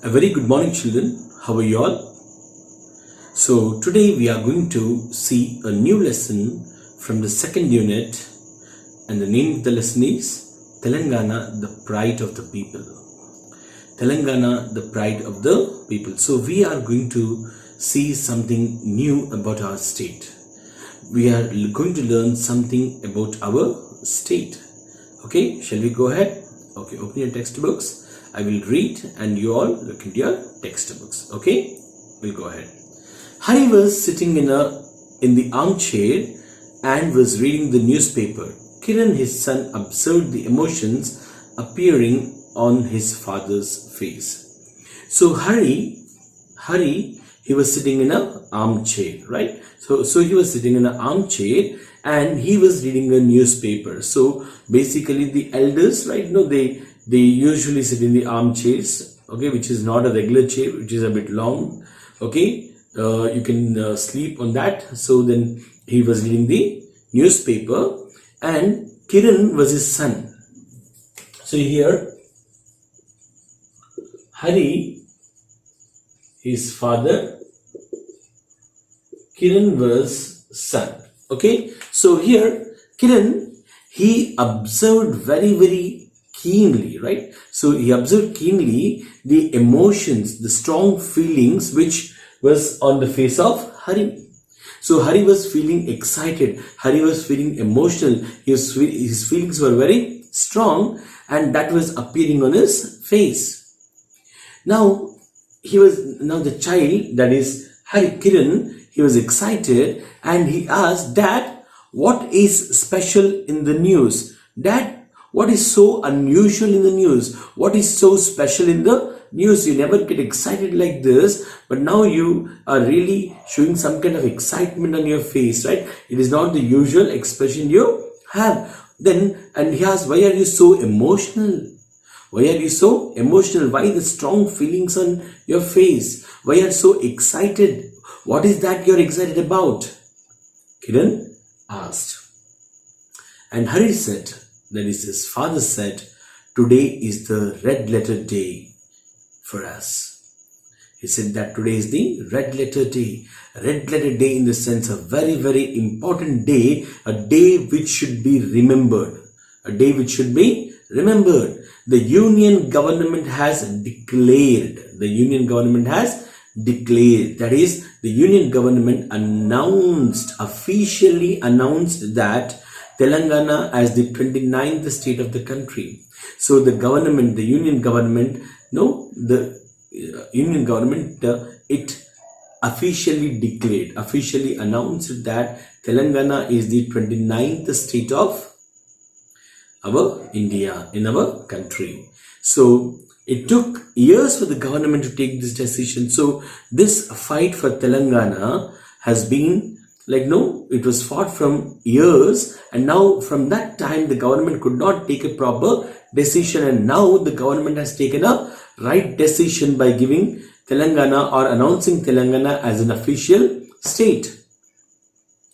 A very good morning, children. How are you all? So today we are going to see a new lesson from the second unit, and the name of the lesson is Telangana, the pride of the people. Telangana, the pride of the people. So we are going to see something new about our state. We are going to learn something about our state. Okay, shall we go ahead? Okay, open your textbooks. I will read and you all look into your textbooks. Okay, we'll go ahead. Hari was sitting in the armchair and was reading the newspaper. Kiran, his son, observed the emotions appearing on his father's face. So Hari, he was sitting in an armchair, right? So he was sitting in an armchair and he was reading a newspaper. So basically the elders, right? No, they usually sit in the armchairs, okay, which is not a regular chair, which is a bit long, okay. You can sleep on that. So then he was reading the newspaper and Kiran was his son. So here Hari, his father, Kiran was son. Okay, so here Kiran, he observed very keenly, right? So he observed keenly the emotions, the strong feelings which was on the face of Hari. So Hari was feeling excited, Hari was feeling emotional, his feelings were very strong and that was appearing on his face. Now the child, that is Hari, Kiran, he was excited and he asked, "Dad, what is special in the news? Dad, what is so unusual in the news? What is so special in the news? You never get excited like this, but now you are really showing some kind of excitement on your face, right? It is not the usual expression you have." And he asked, "Why are you so emotional? Why are you so emotional? Why the strong feelings on your face? Why are you so excited? What is that you're excited about?" Kiran asked. And Hari said, that is his father said, "Today is the red letter day for us." He said that today is the red letter day. Red letter day in the sense of very important day, a day which should be remembered. A day which should be remembered. The union government has declared. That is, the union government officially announced that Telangana as the 29th state of the country. So the union government, it officially announced that Telangana is the 29th state of our India, in our country. So it took years for the government to take this decision. So this fight for Telangana has been it was fought from years, and now from that time the government could not take a proper decision, and now the government has taken a right decision by giving Telangana or announcing Telangana as an official state.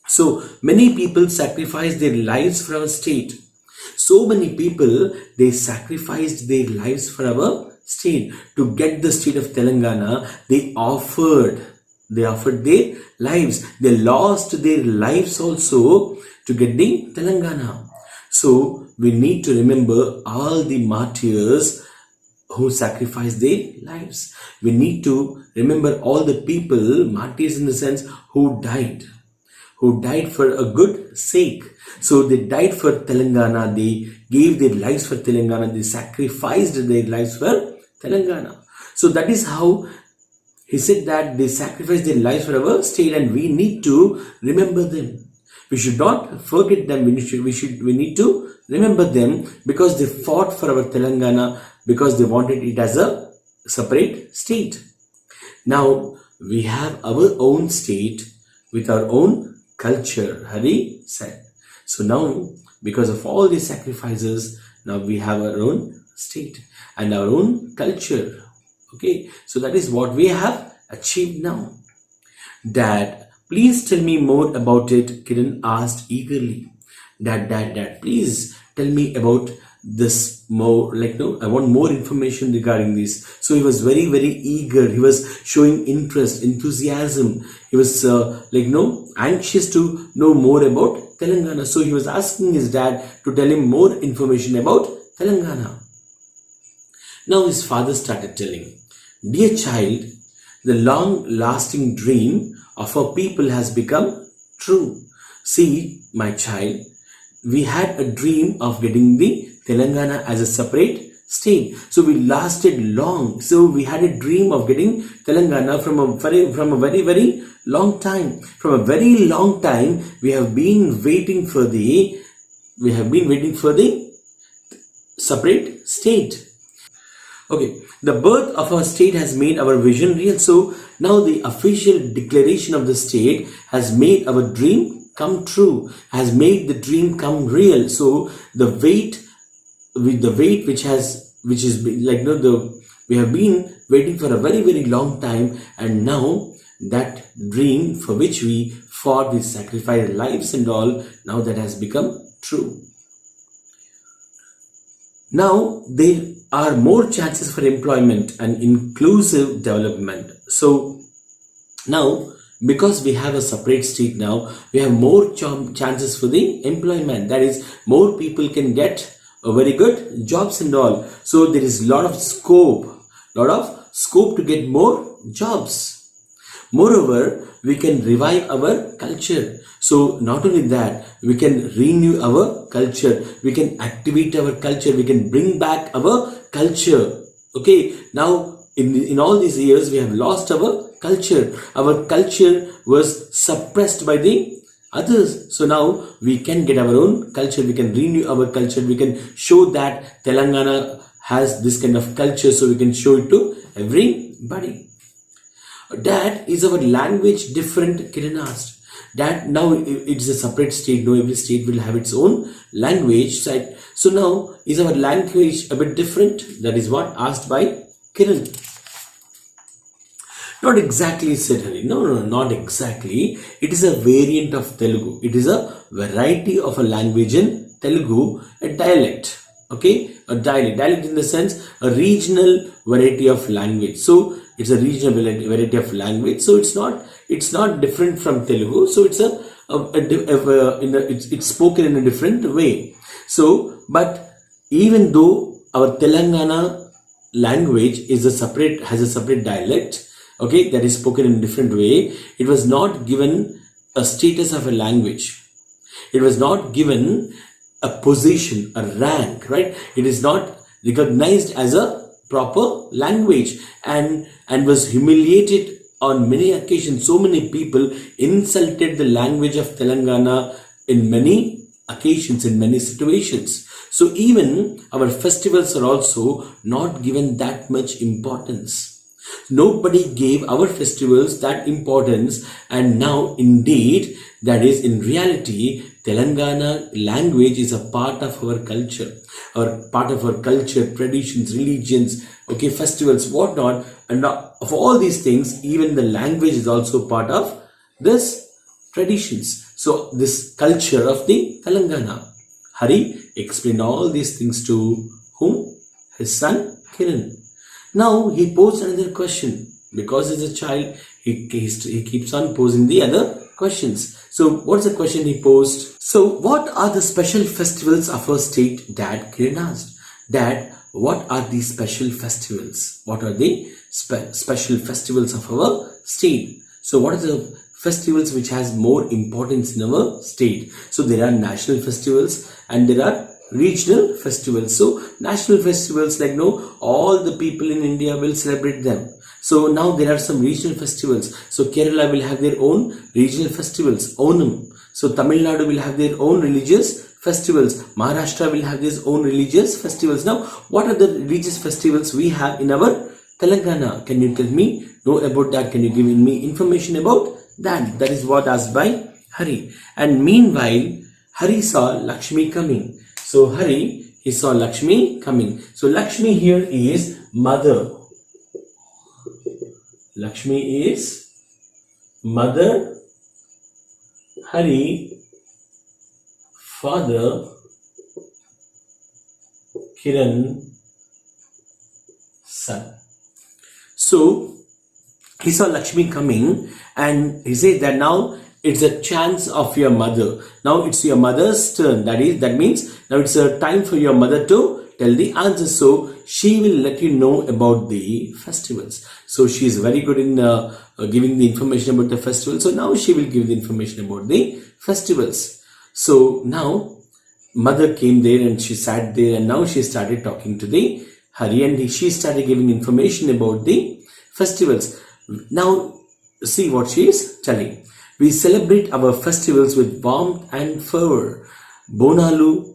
So many people sacrificed their lives for our state. So many people, they sacrificed their lives for our state. To get the state of Telangana, they offered their lives. They lost their lives also to get the Telangana. So we need to remember all the martyrs who sacrificed their lives. We need to remember all the people, martyrs in the sense, who died for a good sake. So they died for Telangana, they gave their lives for Telangana, they sacrificed their lives for Telangana. So that is how he said that they sacrificed their lives for our state, and we need to remember them. We should not forget them. We need to remember them because they fought for our Telangana, because they wanted it as a separate state. Now we have our own state with our own culture, Hari said. So now, because of all these sacrifices, now we have our own state and our own culture. Okay, so that is what we have achieved now. "Dad, please tell me more about it," Kiran asked eagerly. Dad, please tell me about this more like, no, I want more information regarding this. So he was very, very eager. He was showing interest, enthusiasm. He was like, no, anxious to know more about Telangana. So he was asking his dad to tell him more information about Telangana. Now his father started telling, "Dear child, the long lasting dream of our people has become true. See, my child, we had a dream of getting the Telangana as a separate state. So we lasted long. So we had a dream of getting Telangana from a very long time. From a very long time, we have been waiting for the separate state. Okay, the birth of our state has made our vision real. So now the official declaration of the state has made our dream come true, has made the dream come real. So the wait, with the wait which is like, no, the we have been waiting for a very long time, and now that dream for which we fought, we sacrificed lives and all, now that has become true. Now there are more chances for employment and inclusive development. So now, because we have a separate state now, we have more chances for the employment. That is, more people can get a very good jobs and all. So there is a lot of scope to get more jobs. Moreover, we can revive our culture. So not only that, we can renew our culture, we can activate our culture, we can bring back our culture. Okay, now in all these years we have lost our culture. Our culture was suppressed by the others. So now we can get our own culture, we can renew our culture, we can show that Telangana has this kind of culture, so we can show it to everybody. Dad, is our language different? Kiran asked. Dad, now it's a separate state. No, every state will have its own language. So now, is our language a bit different? That is what asked by Kiran. Not exactly, said Hari. No, not exactly. It is a variant of Telugu. It is a variety of a language in Telugu, a dialect. Okay, a dialect in the sense a regional variety of language. So it's a regional variety of language. So it's not different from Telugu. So it's it's spoken in a different way. So, but even though our Telangana language has a separate dialect, okay, that is spoken in a different way, it was not given a status of a language. It was not given a position, a rank, right? It is not recognized as a proper language, and was humiliated on many occasions. So many people insulted the language of Telangana in many occasions, in many situations. So even our festivals are also not given that much importance. Nobody gave our festivals that importance, and now indeed, that is, in reality, Telangana language is a part of our culture, traditions, religions, okay, festivals, whatnot, and of all these things, even the language is also part of this traditions. So this culture of the Telangana. Hari explained all these things to whom? His son Kiran. Now he posed another question. Because he's a child, he keeps on posing the other questions. So what's the question he posed? So what are the special festivals of our state? Dad, Kiran asked. Dad, what are these special festivals? What are the special festivals of our state? So what are the festivals which has more importance in our state? So there are national festivals and there are regional festivals. So national festivals, like, no, all the people in India will celebrate them. So now there are some regional festivals. So Kerala will have their own regional festivals, Onam. So Tamil Nadu will have their own religious festivals. Maharashtra will have their own religious festivals. Now, what are the religious festivals we have in our Telangana? Can you tell me? Know about that? Can you give me information about that? That is what asked by Hari. And meanwhile, Hari saw Lakshmi coming. So Hari, he saw Lakshmi coming. So Lakshmi here is mother. Lakshmi is mother. Hari, father. Kiran son. So he saw Lakshmi coming and he said that now it's a chance of your mother. Now it's your mother's turn. That means now it's a time for your mother to tell the answer. So she will let you know about the festivals. So she is very good in giving the information about the festival. So now she will give the information about the festivals. So now mother came there and she sat there and now she started talking to the Hari and she started giving information about the festivals. Now see what she is telling. We celebrate our festivals with warmth and fervor. Bonalu,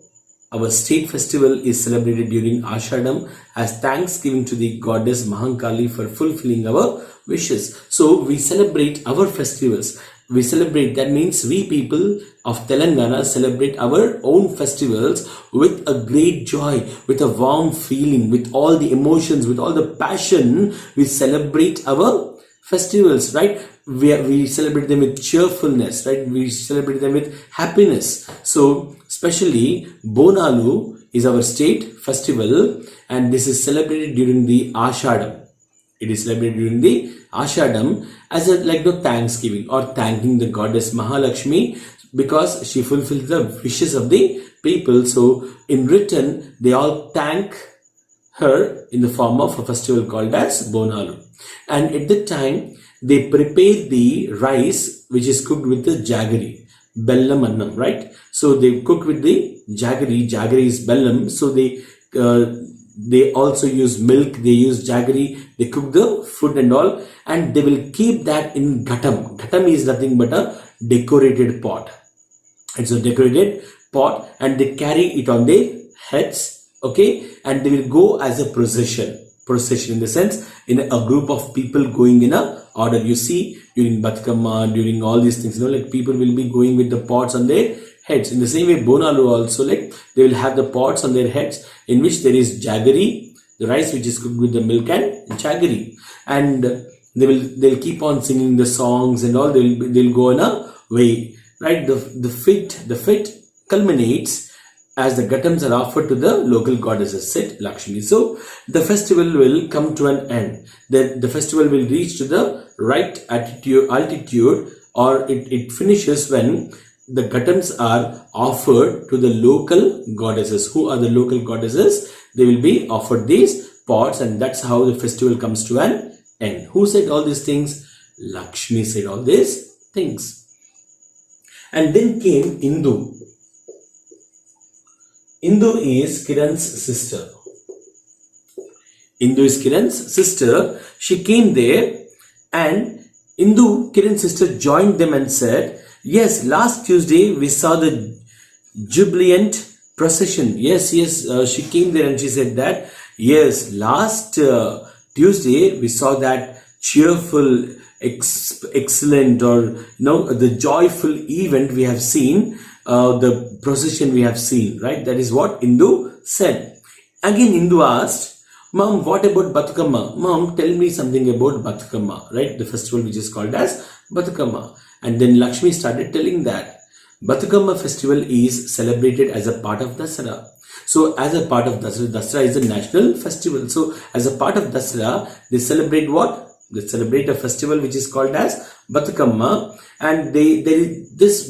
our state festival, is celebrated during Ashadam as thanksgiving to the goddess Mahankali for fulfilling our wishes. So we celebrate our festivals. We celebrate, that means we people of Telangana celebrate our own festivals with a great joy, with a warm feeling, with all the emotions, with all the passion. We celebrate our festivals, right? We celebrate them with cheerfulness, right? We celebrate them with happiness. So especially Bonalu is our state festival and this is celebrated during the Ashadam. It is celebrated during the Ashadam as a like the thanksgiving or thanking the goddess Mahalakshmi because she fulfills the wishes of the people. So in return they all thank her in the form of a festival called as Bonalu. And at the time they prepare the rice which is cooked with the jaggery, bellam annam, right? So they cook with the jaggery. Jaggery is bellam. So they also use milk, they use jaggery, they cook the food and all, and they will keep that in ghatam. Ghatam is nothing but a decorated pot. It's a decorated pot and they carry it on their heads, okay, and they will go as a procession in the sense in a group of people going in a order. You see during Batkama, during all these things, like people will be going with the pots on their heads. In the same way Bonalu also, like they will have the pots on their heads in which there is jaggery, the rice which is cooked with the milk and jaggery, and they'll keep on singing the songs and all. They'll go on a way, right? The fit culminates as the gatams are offered to the local goddesses, said Lakshmi. So the festival will come to an end. The festival will reach to the right altitude, or it finishes when the gatams are offered to the local goddesses. Who are the local goddesses? They will be offered these pots, and that's how the festival comes to an end. Who said all these things? Lakshmi said all these things. And then came Indu. Indu is Kiran's sister. Indu is Kiran's sister. She came there and Indu, Kiran's sister, joined them and said, yes, last Tuesday we saw the jubilant procession. Yes, she came there and she said that, yes, last Tuesday we saw that cheerful, excellent, or the joyful event we have seen. The procession we have seen, right? That is what Indu said. Again Indu asked, Mom, what about Batukama? Mom, tell me something about Batukama, right? The festival which is called as Batukama. And then Lakshmi started telling that Batukama festival is celebrated as a part of Dasara. So as a part of Dasara, Dasara is a national festival. So as a part of Dasara, they celebrate what? They celebrate a festival which is called as Batukama, and this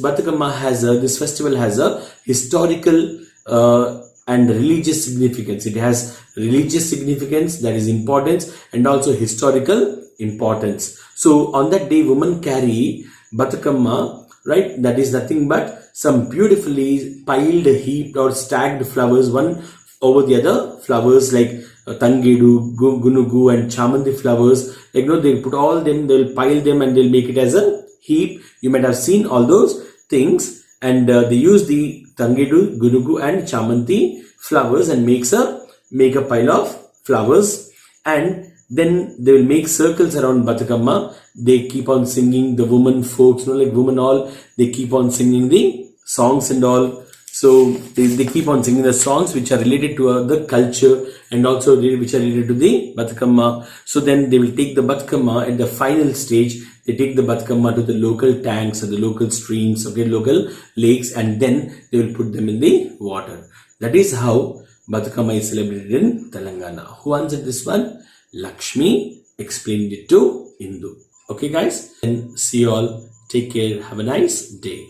festival has a historical and religious significance. It has religious significance, that is importance, and also historical importance. So on that day, women carry Batukama, right? That is nothing but some beautifully piled, heaped or stacked flowers, one over the other flowers like Tangedu, Gunugu and Chamanti flowers. Like they'll put all them, they'll pile them and they'll make it as a heap. You might have seen all those things, and they use the Tangedu, Gunugu and Chamanti flowers and make a pile of flowers, and then they will make circles around Batukama. They keep on singing, the women folks, like women all, they keep on singing the songs and all. So they keep on singing the songs which are related to the culture and also which are related to the Batukama. So then they will take the Batukama at the final stage. They take the Batukama to the local tanks or the local streams, okay, local lakes, and then they will put them in the water. That is how Batukama is celebrated in Telangana. Who answered this one? Lakshmi explained it to Indu. Okay guys, and see you all. Take care. Have a nice day.